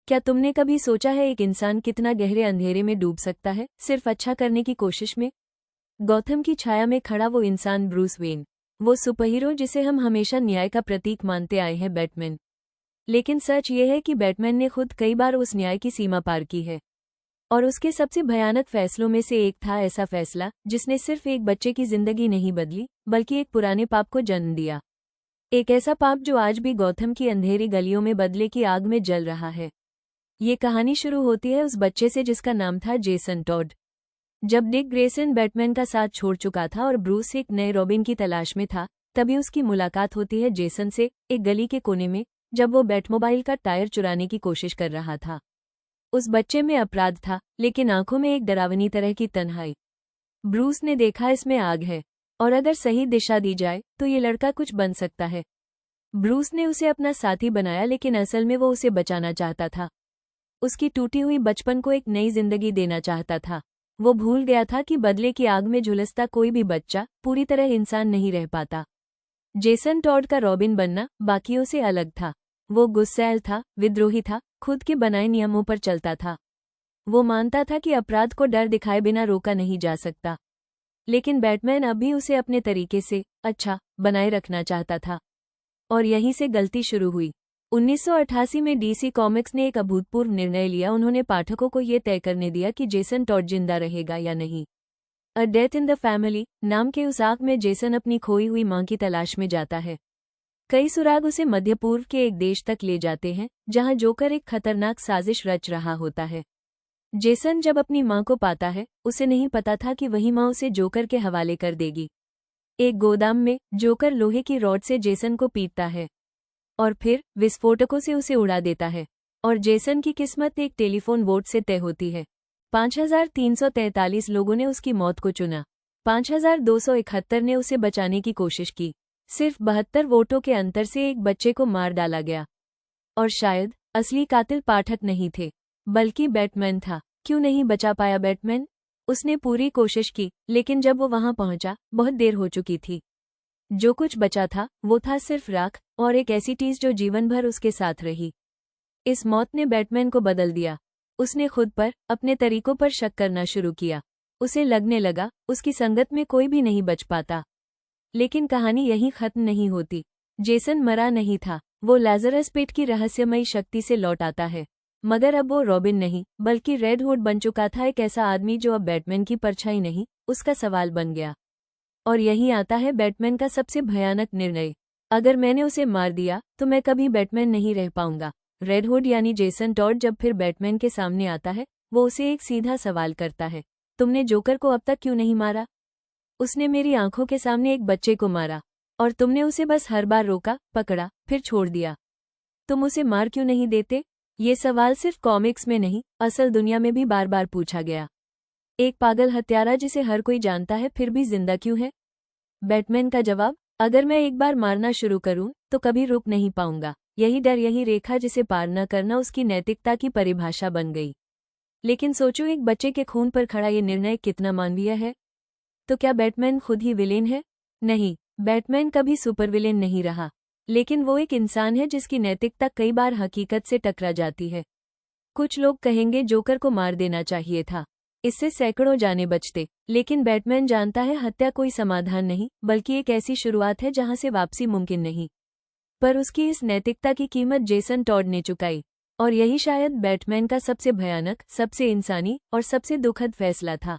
क्या तुमने कभी सोचा है एक इंसान कितना गहरे अंधेरे में डूब सकता है सिर्फ अच्छा करने की कोशिश में? गौथम की छाया में खड़ा वो इंसान ब्रूस वेन, वो सुपरहीरो जिसे हम हमेशा न्याय का प्रतीक मानते आए हैं, बैटमैन। लेकिन सच ये है कि बैटमैन ने खुद कई बार उस न्याय की सीमा पार की है। और उसके सबसे भयानक फैसलों में से एक था ऐसा फैसला जिसने सिर्फ एक बच्चे की जिंदगी नहीं बदली बल्कि एक पुराने पाप को जन्म दिया। एक ऐसा पाप जो आज भी गौथम की अंधेरी गलियों में बदले की आग में जल रहा है। ये कहानी शुरू होती है उस बच्चे से जिसका नाम था जेसन टॉड। जब डिक ग्रेसन बैटमैन का साथ छोड़ चुका था और ब्रूस एक नए रॉबिन की तलाश में था, तभी उसकी मुलाकात होती है जेसन से एक गली के कोने में, जब वो बैटमोबाइल का टायर चुराने की कोशिश कर रहा था। उस बच्चे में अपराध था, लेकिन आंखों में एक डरावनी तरह की तन्हाई। ब्रूस ने देखा इसमें आग है, और अगर सही दिशा दी जाए तो ये लड़का कुछ बन सकता है। ब्रूस ने उसे अपना साथी बनाया, लेकिन असल में वो उसे बचाना चाहता था। उसकी टूटी हुई बचपन को एक नई जिंदगी देना चाहता था। वो भूल गया था कि बदले की आग में झुलसता कोई भी बच्चा पूरी तरह इंसान नहीं रह पाता। जेसन टॉड का रॉबिन बनना बाकियों से अलग था। वो गुस्सैल था, विद्रोही था, खुद के बनाए नियमों पर चलता था। वो मानता था कि अपराध को डर दिखाए बिना रोका नहीं जा सकता। लेकिन बैटमैन अब भी उसे अपने तरीके से अच्छा बनाए रखना चाहता था। और यहीं से गलती शुरू हुई। 1988 में डीसी कॉमिक्स ने एक अभूतपूर्व निर्णय लिया। उन्होंने पाठकों को ये तय करने दिया कि जेसन टॉड जिंदा रहेगा या नहीं। A death in the family नाम के उस आग में जेसन अपनी खोई हुई मां की तलाश में जाता है। कई सुराग उसे मध्य पूर्व के एक देश तक ले जाते हैं, जहां जोकर एक खतरनाक साजिश रच रहा होता है। जेसन जब अपनी मां को पाता है, उसे नहीं पता था कि वही मां उसे जोकर के हवाले कर देगी। एक गोदाम में जोकर लोहे की रॉड से जेसन को पीटता है और फिर विस्फोटकों से उसे उड़ा देता है। और जेसन की किस्मत एक टेलीफोन वोट से तय होती है। 5343 लोगों ने उसकी मौत को चुना। 5271 ने उसे बचाने की कोशिश की। सिर्फ 72 वोटों के अंतर से एक बच्चे को मार डाला गया। और शायद असली कातिल पाठक नहीं थे, बल्कि बैटमैन था। क्यों नहीं बचा पाया बैटमैन? उसने पूरी कोशिश की, लेकिन जब वो वहां पहुंचा, बहुत देर हो चुकी थी। जो कुछ बचा था वो था सिर्फ राख और एक ऐसी चीज जो जीवन भर उसके साथ रही। इस मौत ने बैटमैन को बदल दिया। उसने खुद पर, अपने तरीकों पर शक करना शुरू किया। उसे लगने लगा उसकी संगत में कोई भी नहीं बच पाता। लेकिन कहानी यहीं खत्म नहीं होती। जेसन मरा नहीं था। वो लाजरस पिट की रहस्यमयी शक्ति से लौट आता है। मगर अब वो रॉबिन नहीं, बल्कि रेड हुड बन चुका था, एक ऐसा आदमी जो अब बैटमैन की परछाई नहीं, उसका सवाल बन गया। और यहीं आता है बैटमैन का सबसे भयानक निर्णय। अगर मैंने उसे मार दिया तो मैं कभी बैटमैन नहीं रह पाऊंगा। रेड हुड यानी जेसन टॉड जब फिर बैटमैन के सामने आता है, वो उसे एक सीधा सवाल करता है, तुमने जोकर को अब तक क्यों नहीं मारा? उसने मेरी आंखों के सामने एक बच्चे को मारा, और तुमने उसे बस हर बार रोका, पकड़ा, फिर छोड़ दिया। तुम उसे मार क्यों नहीं देते? ये सवाल सिर्फ कॉमिक्स में नहीं, असल दुनिया में भी बार बार पूछा गया। एक पागल हत्यारा जिसे हर कोई जानता है फिर भी जिंदा क्यों है? बैटमैन का जवाब, अगर मैं एक बार मारना शुरू करूं तो कभी रुक नहीं पाऊंगा। यही डर, यही रेखा जिसे पार न करना उसकी नैतिकता की परिभाषा बन गई। लेकिन सोचो, एक बच्चे के खून पर खड़ा ये निर्णय कितना मानवीय है। तो क्या बैटमैन खुद ही विलेन है? नहीं, बैटमैन कभी सुपर विलेन नहीं रहा। लेकिन वो एक इंसान है जिसकी नैतिकता कई बार हकीकत से टकरा जाती है। कुछ लोग कहेंगे जोकर को मार देना चाहिए था, इससे सैकड़ों जाने बचते। लेकिन बैटमैन जानता है हत्या कोई समाधान नहीं, बल्कि एक ऐसी शुरुआत है जहां से वापसी मुमकिन नहीं। पर उसकी इस नैतिकता की कीमत जेसन टॉड ने चुकाई। और यही शायद बैटमैन का सबसे भयानक, सबसे इंसानी और सबसे दुखद फैसला था।